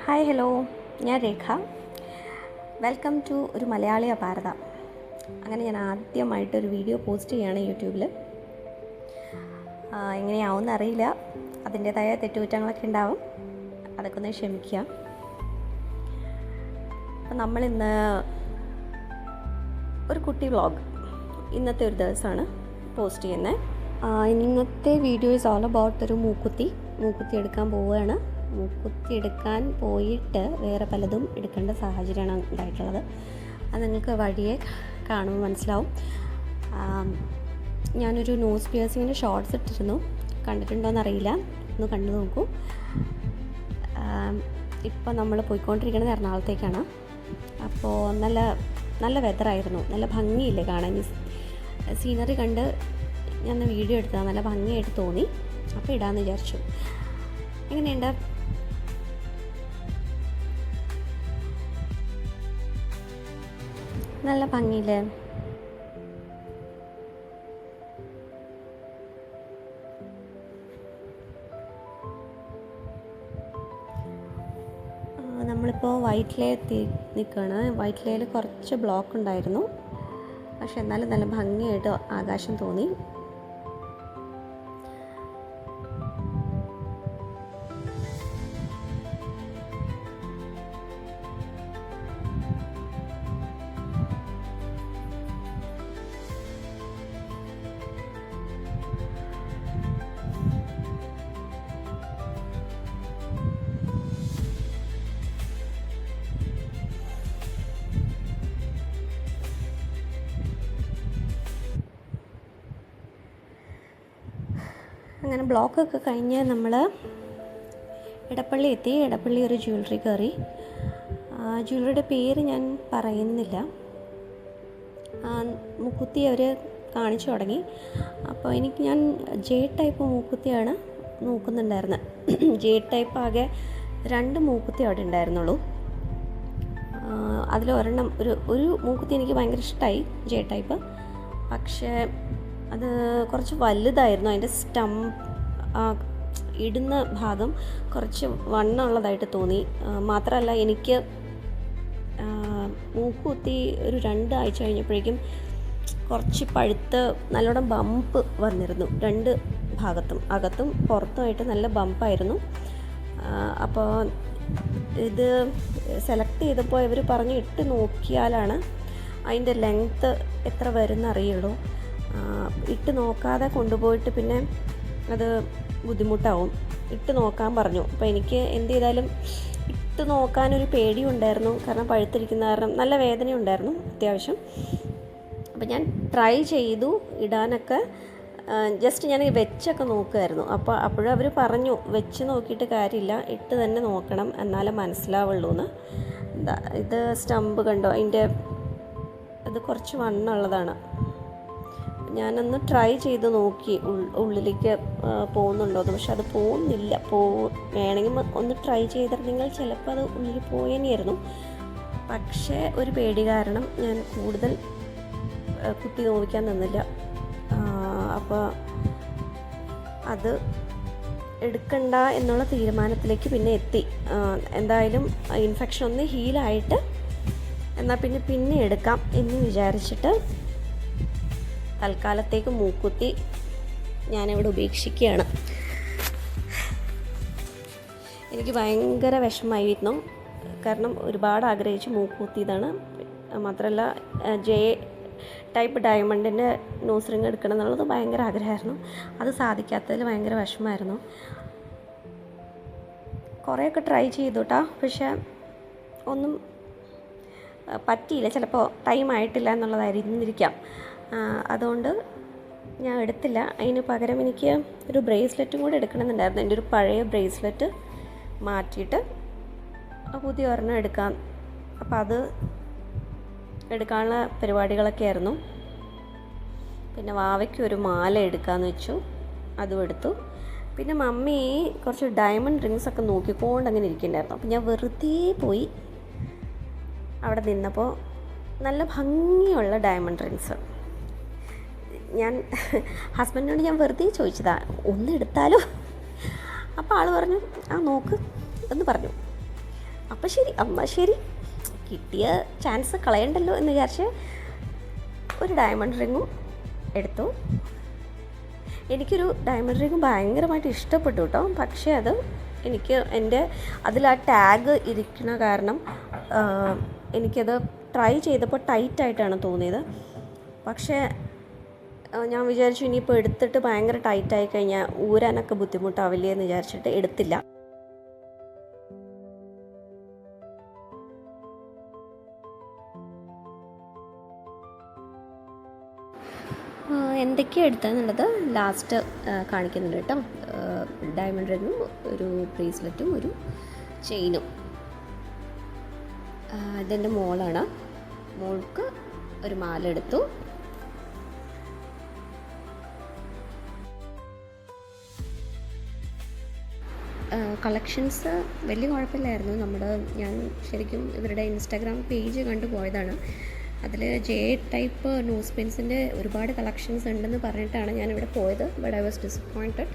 Hi hello, ഞാൻ രേഖ. Welcome to ഒരു മലയാളി ഭാരത. അങ്ങനെ ഞാൻ ആദ്യമായിട്ടൊരു വീഡിയോ പോസ്റ്റ് ചെയ്യുകയാണ് യൂട്യൂബിൽ. എങ്ങനെയാവുമെന്ന് അറിയില്ല, അതിൻ്റേതായ തെറ്റുകുറ്റങ്ങളൊക്കെ ഉണ്ടാവും, അതൊക്കെ ഒന്ന് ക്ഷമിക്കുക. അപ്പം നമ്മളിന്ന് ഒരു കുട്ടി വ്ളോഗ് ഇന്നത്തെ ഒരു ദിവസമാണ് പോസ്റ്റ് ചെയ്യുന്നത്. ഇന്നത്തെ വീഡിയോ ഈസ് ഓൾ അബൌട്ട് ഒരു മൂക്കുത്തി എടുക്കാൻ പോവുകയാണ്. മൂക്കുത്തി എടുക്കാൻ പോയിട്ട് വേറെ പലതും എടുക്കേണ്ട സാഹചര്യമാണ് ഉണ്ടായിട്ടുള്ളത്. അത് നിങ്ങൾക്ക് വഴിയെ കാണുമ്പോൾ മനസ്സിലാവും. ഞാനൊരു നോസ് പിയേഴ്സിങ്ങിൻ്റെ ഷോർട്സ് ഇട്ടിരുന്നു, കണ്ടിട്ടുണ്ടോയെന്നറിയില്ല, ഒന്ന് കണ്ടു നോക്കൂ. ഇപ്പോൾ നമ്മൾ പോയിക്കൊണ്ടിരിക്കുന്നത് എറണാകുളത്തേക്കാണ്. അപ്പോൾ നല്ല വെതറായിരുന്നു, നല്ല ഭംഗിയില്ലേ കാണാൻ. സീനറി കണ്ട് ഞാൻ വീഡിയോ എടുത്തതാണ്, നല്ല ഭംഗിയായിട്ട് തോന്നി. അപ്പോൾ ഇടാമെന്ന് വിചാരിച്ചു. എങ്ങനെയുണ്ട്? നല്ല ഭംഗിയില്ലേ? നമ്മളിപ്പോൾ വൈറ്റ്ലേ എത്തി നിൽക്കുകയാണ്. വൈറ്റ്ലേയിൽ കുറച്ച് ബ്ലോക്ക് ഉണ്ടായിരുന്നു, പക്ഷെ എന്നാലും നല്ല ഭംഗിയായിട്ട് ആകാശം തോന്നി. അങ്ങനെ ബ്ലോക്കൊക്കെ കഴിഞ്ഞ് നമ്മൾ ഇടപ്പള്ളി എത്തി. ഇടപ്പള്ളി ഒരു ജ്വല്ലറി കയറി. ജ്വല്ലറിയുടെ പേര് ഞാൻ പറയുന്നില്ല. മൂക്കുത്തി അവർ കാണിച്ചു തുടങ്ങി. അപ്പോൾ ഞാൻ ജെ ടൈപ്പ് മൂക്കുത്തിയാണ് നോക്കുന്നുണ്ടായിരുന്നത്. ജെ ടൈപ്പ് ആകെ 2 മൂക്കുത്തി അവിടെ ഉണ്ടായിരുന്നുള്ളൂ. അതിലൊരെണ്ണം ഒരു മൂക്കുത്തി എനിക്ക് ഭയങ്കര ഇഷ്ടമായി, ജെ ടൈപ്പ്. പക്ഷേ അത് കുറച്ച് വലുതായിരുന്നു. അതിൻ്റെ ഇടുന്ന ഭാഗം കുറച്ച് വണ്ണമുള്ളതായിട്ട് തോന്നി. മാത്രമല്ല, എനിക്ക് മൂക്കുത്തി ഒരു 2 ആഴ്ച കഴിഞ്ഞപ്പോഴേക്കും കുറച്ച് പഴുത്ത് നല്ലോണം ബമ്പ് വന്നിരുന്നു. 2 ഭാഗത്തും, അകത്തും പുറത്തുമായിട്ട് നല്ല ബമ്പായിരുന്നു. അപ്പോൾ ഇത് സെലക്ട് ചെയ്തപ്പോൾ ഇവർ പറഞ്ഞ് ഇട്ട് നോക്കിയാലാണ് അതിൻ്റെ ലെങ്ത്ത് എത്ര വരുമെന്ന് അറിയുള്ളൂ. ഇട്ട് നോക്കാതെ കൊണ്ടുപോയിട്ട് പിന്നെ അത് ബുദ്ധിമുട്ടാവും. ഇട്ട് നോക്കാൻ പറഞ്ഞു. അപ്പോൾ എനിക്ക് എന്ത് ചെയ്താലും ഇട്ട് നോക്കാനൊരു പേടിയുണ്ടായിരുന്നു, കാരണം പഴുത്തിരിക്കുന്ന കാരണം നല്ല വേദനയുണ്ടായിരുന്നു അത്യാവശ്യം. അപ്പോൾ ഞാൻ ട്രൈ ചെയ്തു ഇടാനൊക്കെ. ജസ്റ്റ് ഞാൻ വെച്ചൊക്കെ നോക്കുമായിരുന്നു. അപ്പോഴും അവർ പറഞ്ഞു വെച്ച് നോക്കിയിട്ട് കാര്യമില്ല, ഇട്ട് തന്നെ നോക്കണം, എന്നാലേ മനസ്സിലാവുള്ളൂ എന്ന്. ഇത് സ്റ്റമ്പ് കണ്ടോ, അതിൻ്റെ ഇത് കുറച്ച് വണ്ണമുള്ളതാണ്. ഞാനൊന്ന് ട്രൈ ചെയ്ത് നോക്കി ഉള്ളിലേക്ക് പോകുന്നുണ്ടോയെന്ന്, പക്ഷെ അത് പോകുന്നില്ല. വേണമെങ്കിൽ ഒന്ന് ട്രൈ ചെയ്തിരുന്നെങ്കിൽ ചിലപ്പോൾ അത് ഉള്ളിൽ പോയേനെയായിരുന്നു. പക്ഷേ ഒരു പേടി കാരണം ഞാൻ കൂടുതൽ കുത്തി നോവിക്കാൻ നിന്നില്ല. അപ്പോൾ അത് എടുക്കണ്ട എന്നുള്ള തീരുമാനത്തിലേക്ക് പിന്നെ എത്തി. എന്തായാലും ഇൻഫെക്ഷൻ ഒന്ന് ഹീലായിട്ട് എന്നാൽ പിന്നെ എടുക്കാം എന്ന് വിചാരിച്ചിട്ട് തൽക്കാലത്തേക്ക് മൂക്കുത്തി ഞാനിവിടെ ഉപേക്ഷിക്കുകയാണ്. എനിക്ക് ഭയങ്കര വിഷമമായിരുന്നു, കാരണം ഒരുപാട് ആഗ്രഹിച്ച് മൂക്കുത്തി ഇതാണ്. മാത്രമല്ല, ജെ ടൈപ്പ് ഡയമണ്ടിൻ്റെ നോസ് റിങ് എടുക്കണം എന്നുള്ളത് ഭയങ്കര ആഗ്രഹമായിരുന്നു. അത് സാധിക്കാത്തതിൽ ഭയങ്കര വിഷമമായിരുന്നു. കുറേയൊക്കെ ട്രൈ ചെയ്തു കേട്ടോ, പക്ഷേ ഒന്നും പറ്റിയില്ല. ചിലപ്പോൾ ടൈം ആയിട്ടില്ല എന്നുള്ളതായിരുന്നിരിക്കാം. അതുകൊണ്ട് ഞാൻ എടുത്തില്ല. അതിന് പകരം എനിക്ക് ഒരു ബ്രേസ്ലെറ്റും കൂടെ എടുക്കണമെന്നുണ്ടായിരുന്നു. എൻ്റെ ഒരു പഴയ ബ്രേസ്ലെറ്റ് മാറ്റിയിട്ട് പുതിയ ഒരെണ്ണം എടുക്കാം. അപ്പോൾ അത് എടുക്കാനുള്ള പരിപാടികളൊക്കെ ആയിരുന്നു. പിന്നെ വാവയ്ക്ക് ഒരു മാല എടുക്കാമെന്ന് വെച്ചു, അതും എടുത്തു. പിന്നെ മമ്മി കുറച്ച് ഡയമണ്ട് റിങ്സൊക്കെ നോക്കിക്കൊണ്ട് അങ്ങനെ ഇരിക്കുന്നുണ്ടായിരുന്നു. അപ്പോൾ ഞാൻ വെറുതെ പോയി അവിടെ നിന്നപ്പോൾ നല്ല ഭംഗിയുള്ള ഡയമണ്ട് റിങ്സ് ഞാൻ ഹസ്ബൻഡിനോട് ഞാൻ വെറുതെ ചോദിച്ചതാണ്, ഒന്ന് എടുത്താലോ? അപ്പോൾ ആൾ പറഞ്ഞു, നോക്ക് എന്ന് പറഞ്ഞു. അപ്പം ശരി, എന്നാൽ ശരി, കിട്ടിയ ചാൻസ് കളയണ്ടല്ലോ എന്ന് വിചാരിച്ച് ഒരു ഡയമണ്ട് റിങ്ങും എടുത്തു. എനിക്കൊരു ഡയമണ്ട് റിങ് ഭയങ്കരമായിട്ട് ഇഷ്ടപ്പെട്ടു കേട്ടോ. പക്ഷേ അത് എനിക്ക് അതിൽ ആ ടാഗ് ഇരിക്കുന്ന കാരണം എനിക്കത് ട്രൈ ചെയ്തപ്പോൾ ടൈറ്റായിട്ടാണ് തോന്നിയത്. പക്ഷേ ഞാൻ വിചാരിച്ചു ഇനിയിപ്പോൾ എടുത്തിട്ട് ഭയങ്കര ടൈറ്റായി കഴിഞ്ഞാൽ ഊരാനൊക്കെ ബുദ്ധിമുട്ടാവില്ലേ എന്ന് വിചാരിച്ചിട്ട് എടുത്തില്ല. എന്തൊക്കെയാണ് എടുത്തതെന്നുള്ളത് ലാസ്റ്റ് കാണിക്കുന്നുണ്ട് കേട്ടോ. ഡയമണ്ട് റിങ്ങും ഒരു ബ്രേസ്ലെറ്റും ഒരു ചെയിനും. ഇതെൻ്റെ മോളാണ്. മോൾക്ക് ഒരു മാല എടുത്തു. കളക്ഷൻസ് വലിയ കുഴപ്പമില്ലായിരുന്നു. ഞാൻ ശരിക്കും ഇവരുടെ ഇൻസ്റ്റാഗ്രാം പേജ് കണ്ടു പോയതാണ്. അതിൽ ജെ ടൈപ്പ് നോസ് പിൻസിൻ്റെ ഒരുപാട് കളക്ഷൻസ് ഉണ്ടെന്ന് പറഞ്ഞിട്ടാണ് ഞാനിവിടെ പോയത്. But I was disappointed.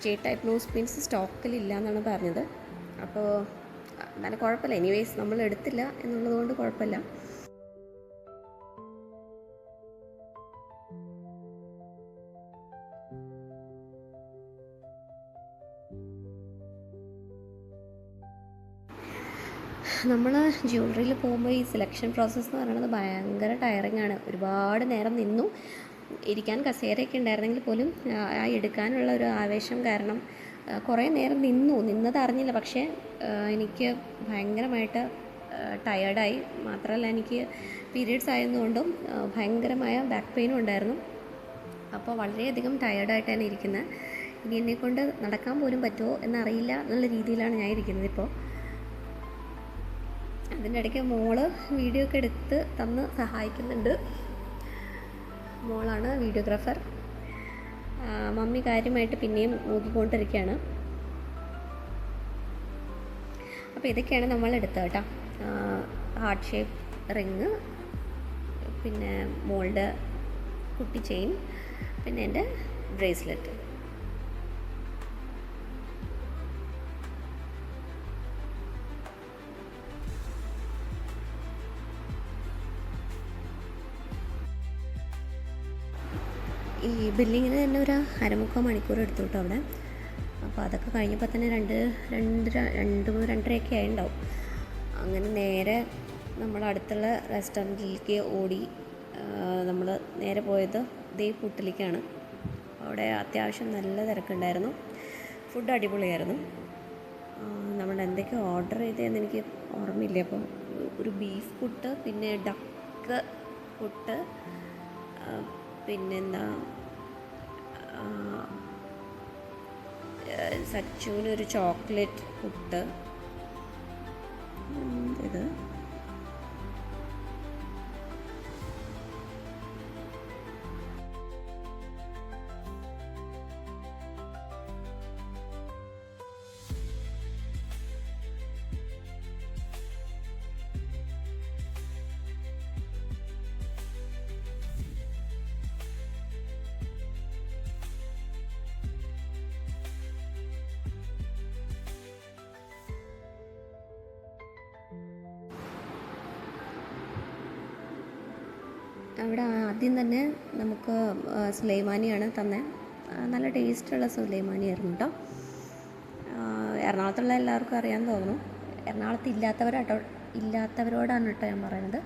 J type nose pins സ്റ്റോക്കിലില്ല എന്നാണ് പറഞ്ഞത്. അപ്പോൾ എന്നാലും കുഴപ്പമില്ല, എനിവേസ് നമ്മൾ എടുത്തില്ല എന്നുള്ളത് കൊണ്ട് കുഴപ്പമില്ല. നമ്മൾ ജ്വല്ലറിയിൽ പോകുമ്പോൾ ഈ സെലക്ഷൻ പ്രോസസ്സ് എന്ന് പറയുന്നത് ഭയങ്കര ടയറിങ് ആണ്. ഒരുപാട് നേരം നിന്നു. ഇരിക്കാൻ കസേരയൊക്കെ ഉണ്ടായിരുന്നെങ്കിൽ പോലും ആ എടുക്കാനുള്ള ഒരു ആവേശം കാരണം കുറേ നേരം നിന്നത് അറിഞ്ഞില്ല. പക്ഷേ എനിക്ക് ഭയങ്കരമായിട്ട് ടയേർഡായി. മാത്രമല്ല എനിക്ക് പീരിയഡ്സ് ആയതുകൊണ്ടും ഭയങ്കരമായ ബാക്ക് പെയിനും ഉണ്ടായിരുന്നു. അപ്പോൾ വളരെയധികം ടയേർഡായിട്ടാണ് ഇരിക്കുന്നത്. ഇനി എന്നെക്കൊണ്ട് നടക്കാൻ പോലും പറ്റുമോ എന്നറിയില്ല എന്നുള്ള രീതിയിലാണ് ഞാൻ ഇരിക്കുന്നത് ഇപ്പോൾ. അതിൻ്റെ ഇടയ്ക്ക് മോള് വീഡിയോ ഒക്കെ എടുത്ത് തന്ന് സഹായിക്കുന്നുണ്ട്. മോളാണ് വീഡിയോഗ്രാഫർ. മമ്മി കാര്യമായിട്ട് പിന്നെയും നോക്കിക്കൊണ്ടിരിക്കുകയാണ്. അപ്പോൾ ഇതൊക്കെയാണ് നമ്മൾ എടുത്തത് കേട്ടോ. ഹാർട്ട് ഷേപ്പ് റിങ്, പിന്നെ മോളുടെ കുട്ടി ചെയിൻ, പിന്നെ എൻ്റെ ബ്രേസ്ലെറ്റ്. ഈ ബില്ലിങ്ങിന് തന്നെ ഒരു 1/2 മണിക്കൂർ എടുത്തു കേട്ടോ അവിടെ. അപ്പോൾ അതൊക്കെ കഴിഞ്ഞപ്പോൾ തന്നെ 2-2:30 ആയിട്ടുണ്ടാവും. അങ്ങനെ നേരെ നമ്മൾ അടുത്തുള്ള റെസ്റ്റോറൻറ്റിലേക്ക് ഓടി. നമ്മൾ നേരെ പോയത് ദേ പുട്ടിലേക്കാണ്. അവിടെ അത്യാവശ്യം നല്ല തിരക്കുണ്ടായിരുന്നു. ഫുഡ് അടിപൊളിയായിരുന്നു. നമ്മൾ എന്തൊക്കെ ഓർഡർ ചെയ്തതെന്ന് എനിക്ക് ഓർമ്മയില്ല. അപ്പം ഒരു ബീഫ് പുട്ട്, പിന്നെ ഡക്ക് പുട്ട്, പിന്നെന്താ സച്ചുവിനൊരു ചോക്ലേറ്റ് പുട്ട്. ഇത് അവിടെ ആദ്യം തന്നെ നമുക്ക് സുലൈമാനിയാണ് തന്നെ. നല്ല ടേസ്റ്റുള്ള സുലൈമാനിയായിരുന്നു കേട്ടോ. എറണാകുളത്തുള്ള എല്ലാവർക്കും അറിയാൻ തോന്നുന്നു. എറണാകുളത്ത് ഇല്ലാത്തവരോടാണ് കേട്ടോ ഞാൻ പറയുന്നത്.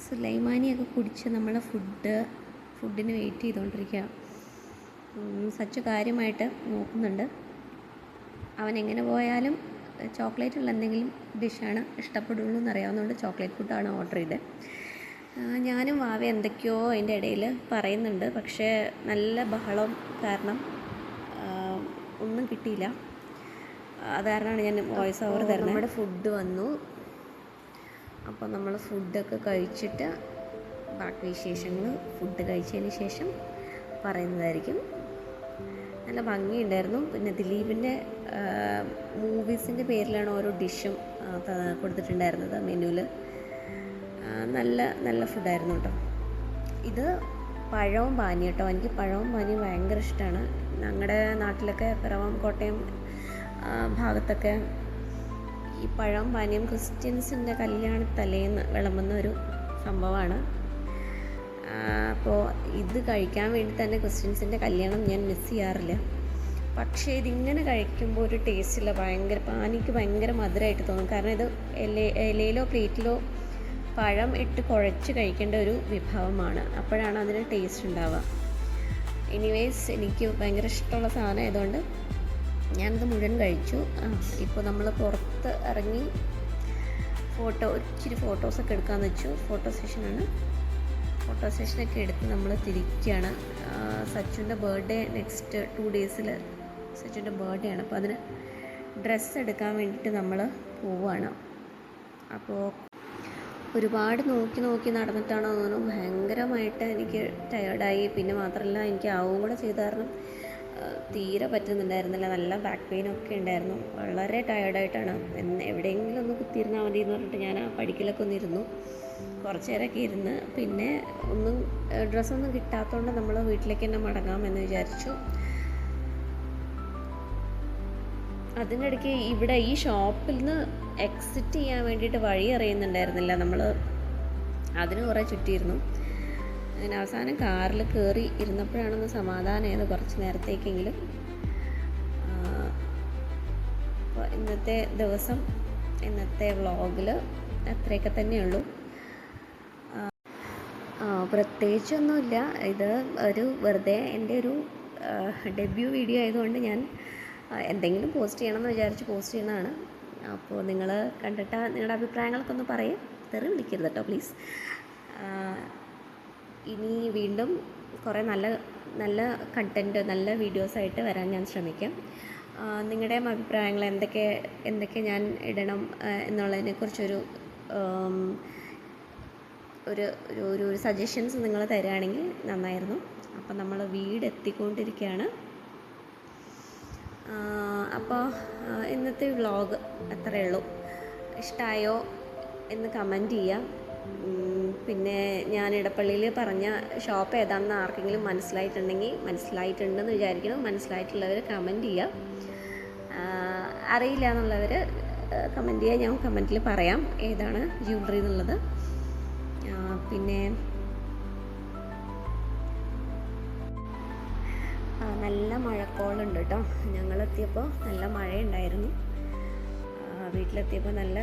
സുലൈമാനിയൊക്കെ കുടിച്ച് നമ്മൾ ഫുഡിന് വെയിറ്റ് ചെയ്തുകൊണ്ടിരിക്കുക. സച്ച് കാര്യമായിട്ട് നോക്കുന്നുണ്ട്. അവൻ എങ്ങനെ പോയാലും ചോക്ലേറ്റുള്ള എന്തെങ്കിലും ഡിഷാണ് ഇഷ്ടപ്പെടുള്ളൂ എന്നറിയാവുന്നതുകൊണ്ട് ചോക്ലേറ്റ് ഫുഡാണ് ഓർഡർ ചെയ്തത്. ഞാനും വാവ എന്തൊക്കെയോ അതിൻ്റെ ഇടയിൽ പറയുന്നുണ്ട്. പക്ഷേ നല്ല ബഹളം കാരണം ഒന്നും കിട്ടിയില്ല. അത് കാരണമാണ് ഞാൻ വോയിസ് ഓവർ തരുന്നത്. നമ്മുടെ ഫുഡ് വന്നു. അപ്പോൾ നമ്മൾ ഫുഡൊക്കെ കഴിച്ചിട്ട് ബാക്കി വിശേഷങ്ങൾ ഫുഡ് കഴിച്ചതിന് ശേഷം പറയുന്നതായിരിക്കും. നല്ല ഭംഗിയുണ്ടായിരുന്നു. പിന്നെ ദിലീപിൻ്റെ മൂവീസിൻ്റെ പേരിലാണ് ഓരോ ഡിഷും കൊടുത്തിട്ടുണ്ടായിരുന്നത് മെനുവിൽ. നല്ല ഫുഡായിരുന്നു കേട്ടോ. ഇത് പഴവും പാനി കേട്ടോ. എനിക്ക് പഴവും പാനിയും ഭയങ്കര ഇഷ്ടമാണ്. ഞങ്ങളുടെ നാട്ടിലൊക്കെ പിറവം കോട്ടയം ഭാഗത്തൊക്കെ ഈ പഴം പാനീയം ക്രിസ്ത്യൻസിൻ്റെ കല്യാണത്തലേന്ന് വിളമ്പുന്ന ഒരു സംഭവമാണ്. അപ്പോൾ ഇത് കഴിക്കാൻ വേണ്ടി തന്നെ ക്രിസ്ത്യൻസിൻ്റെ കല്യാണം ഞാൻ മിസ് ചെയ്യാറില്ല. പക്ഷേ ഇതിങ്ങനെ കഴിക്കുമ്പോൾ ഒരു ടേസ്റ്റില്ല, പാനിക്ക് ഭയങ്കര മധുരമായിട്ട് തോന്നും. കാരണം ഇത് ഇലയിലോ പ്ലേറ്റിലോ പഴം ഇട്ട് കുഴച്ച് കഴിക്കേണ്ട ഒരു വിഭവമാണ്. അപ്പോഴാണ് അതിന് ടേസ്റ്റ് ഉണ്ടാവുക. എനിവേസ് എനിക്ക് ഭയങ്കര ഇഷ്ടമുള്ള സാധനം ആയതുകൊണ്ട് ഞാനത് മുഴുവൻ കഴിച്ചു. ഇപ്പോൾ നമ്മൾ പുറത്ത് ഇറങ്ങി ഇച്ചിരി ഫോട്ടോസൊക്കെ എടുക്കാമെന്ന് വെച്ചു. ഫോട്ടോ സെഷനൊക്കെ എടുത്ത് നമ്മൾ തിരിക്കുകയാണ്. സച്ചുവിൻ്റെ ബർത്ത്ഡേ നെക്സ്റ്റ് 2 ഡേയ്സിൽ സച്ചുവിൻ്റെ ബർത്ത്ഡേ ആണ്. അപ്പോൾ അതിന് ഡ്രസ്സ് എടുക്കാൻ വേണ്ടിയിട്ട് നമ്മൾ പോവുകയാണ്. അപ്പോൾ ഒരുപാട് നോക്കി നടന്നിട്ടാണോ തോന്നുന്നു ഭയങ്കരമായിട്ട് എനിക്ക് ടയേർഡായി. പിന്നെ മാത്രമല്ല എനിക്ക് ആവും കൂടെ ചെയ്ത കാരണം തീരെ പറ്റുന്നുണ്ടായിരുന്നില്ല. നല്ല ബാക്ക് പെയിനൊക്കെ ഉണ്ടായിരുന്നു. വളരെ ടയേർഡായിട്ടാണ്. എവിടെയെങ്കിലും ഒന്ന് കുത്തിയിരുന്നാൽ മതി എന്ന് പറഞ്ഞിട്ട് ഞാൻ ആ പഠിക്കലൊക്കെ ഒന്നിരുന്നു. കുറച്ച് നേരമൊക്കെ ഇരുന്ന് പിന്നെ ഡ്രസ്സൊന്നും കിട്ടാത്തതുകൊണ്ട് നമ്മൾ വീട്ടിലേക്ക് തന്നെ മടങ്ങാമെന്ന് വിചാരിച്ചു. അതിനിടയ്ക്ക് ഇവിടെ ഈ ഷോപ്പിൽ നിന്ന് എക്സിറ്റ് ചെയ്യാൻ വേണ്ടിയിട്ട് വഴി അറിയുന്നുണ്ടായിരുന്നില്ല. നമ്മൾ അതിന് കുറേ ചുറ്റിയിരുന്നു. അങ്ങനെ അവസാനം കാറിൽ കയറി ഇരുന്നപ്പോഴാണൊന്ന് സമാധാനമായത് കുറച്ച് നേരത്തേക്കെങ്കിലും. അപ്പോൾ ഇന്നത്തെ വ്ളോഗിൽ അത്രയൊക്കെ തന്നെയുള്ളൂ. പ്രത്യേകിച്ചൊന്നുമില്ല. ഇത് വെറുതെ എൻ്റെ ഒരു ഡെബ്യൂ വീഡിയോ ആയതുകൊണ്ട് ഞാൻ എന്തെങ്കിലും പോസ്റ്റ് ചെയ്യണമെന്ന് വിചാരിച്ച് പോസ്റ്റ് ചെയ്യുന്നതാണ്. അപ്പോൾ നിങ്ങൾ കണ്ടിട്ട് നിങ്ങളുടെ അഭിപ്രായങ്ങളൊക്കെ ഒന്ന് പറയും. തെറി വിളിക്കരുത് കേട്ടോ പ്ലീസ്. ഇനി വീണ്ടും കുറേ നല്ല കണ്ടൻറ്റ്, നല്ല വീഡിയോസായിട്ട് വരാൻ ഞാൻ ശ്രമിക്കാം. നിങ്ങളുടെ അഭിപ്രായങ്ങൾ എന്തൊക്കെ ഞാൻ ഇടണം എന്നുള്ളതിനെക്കുറിച്ചൊരു ഒരു സജഷൻസ് നിങ്ങൾ തരികയാണെങ്കിൽ നന്നായിരുന്നു. അപ്പം നമ്മൾ വീടെത്തിക്കൊണ്ടിരിക്കുകയാണ്. അപ്പോൾ ഇന്നത്തെ വ്ളോഗ് അത്രയേ ഉള്ളൂ. ഇഷ്ടമായോ എന്ന് കമൻറ്റ് ചെയ്യാം. പിന്നെ ഞാൻ ഇടപ്പള്ളിയിൽ പറഞ്ഞ ഷോപ്പ് ഏതാണെന്ന് ആർക്കെങ്കിലും മനസ്സിലായിട്ടുണ്ടെന്ന് വിചാരിക്കണം. മനസ്സിലായിട്ടുള്ളവർ കമൻറ്റ് ചെയ്യുക. അറിയില്ല എന്നുള്ളവർ കമൻറ്റ് ചെയ്യുക. ഞാൻ കമൻറ്റിൽ പറയാം ഏതാണ് ജ്വല്ലറി എന്നുള്ളത്. പിന്നെ നല്ല മഴക്കോളുണ്ട് കേട്ടോ. ഞങ്ങളെത്തിയപ്പോൾ നല്ല മഴയുണ്ടായിരുന്നു. വീട്ടിലെത്തിയപ്പോൾ നല്ല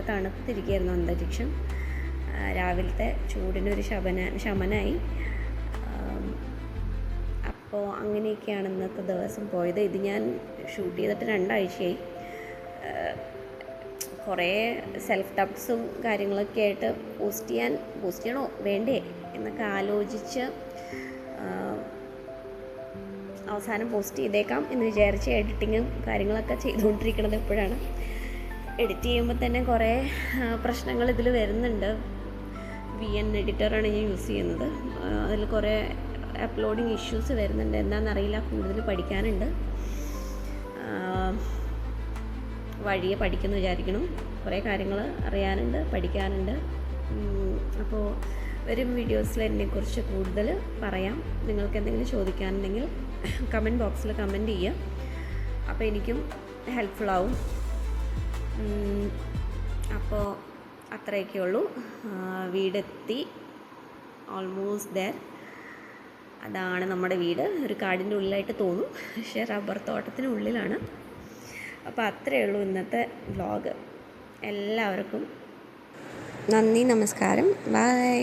തണുത്തിരിക്കുകയായിരുന്നു അന്തരീക്ഷം. രാവിലത്തെ ചൂടിനൊരു ശമനമായി. അപ്പോൾ അങ്ങനെയൊക്കെയാണ് ഇന്നത്തെ ദിവസം പോയത്. ഇത് ഞാൻ ഷൂട്ട് ചെയ്തിട്ട് 2 ആഴ്ചയായി. കുറേ സെൽഫ് ടബ്സും കാര്യങ്ങളൊക്കെ ആയിട്ട് പോസ്റ്റ് ചെയ്യണോ വേണ്ടേ എന്നൊക്കെ ആലോചിച്ച് അവസാനം പോസ്റ്റ് ചെയ്തേക്കാം എന്ന് വിചാരിച്ച് എഡിറ്റിങ്ങും കാര്യങ്ങളൊക്കെ ചെയ്തുകൊണ്ടിരിക്കുന്നത് എപ്പോഴാണ്. എഡിറ്റ് ചെയ്യുമ്പോൾ തന്നെ കുറേ പ്രശ്നങ്ങൾ ഇതിൽ വരുന്നുണ്ട്. VN എഡിറ്ററാണ് ഞാൻ യൂസ് ചെയ്യുന്നത്. അതിൽ കുറേ അപ്ലോഡിങ് ഇഷ്യൂസ് വരുന്നുണ്ട്. എന്താണെന്നറിയില്ല, കൂടുതൽ പഠിക്കാനുണ്ട്. വഴിയെ പഠിക്കുമെന്ന് വിചാരിക്കണം. കുറേ കാര്യങ്ങൾ അറിയാനുണ്ട്, പഠിക്കാനുണ്ട്. അപ്പോൾ വരും വീഡിയോസിൽ എന്നെക്കുറിച്ച് കൂടുതൽ പറയാം. നിങ്ങൾക്ക് എന്തെങ്കിലും ചോദിക്കാനുണ്ടെങ്കിൽ കമൻറ്റ് ബോക്സിൽ കമൻറ്റ് ചെയ്യുക. അപ്പോൾ എനിക്കും ഹെൽപ്ഫുള്ളാവും. അപ്പോൾ അത്രയൊക്കെ ഉള്ളൂ. വീടെത്തി, ഓൾമോസ്റ്റ് ദെയർ. അതാണ് നമ്മുടെ വീട്. ഒരു കാടിൻ്റെ ഉള്ളിലായിട്ട് തോന്നും, പക്ഷേ റബ്ബർ തോട്ടത്തിനുള്ളിലാണ്. അപ്പോൾ അത്രയേ ഉള്ളൂ ഇന്നത്തെ വ്ളോഗ്. എല്ലാവർക്കും നന്ദി, നമസ്കാരം, ബൈ.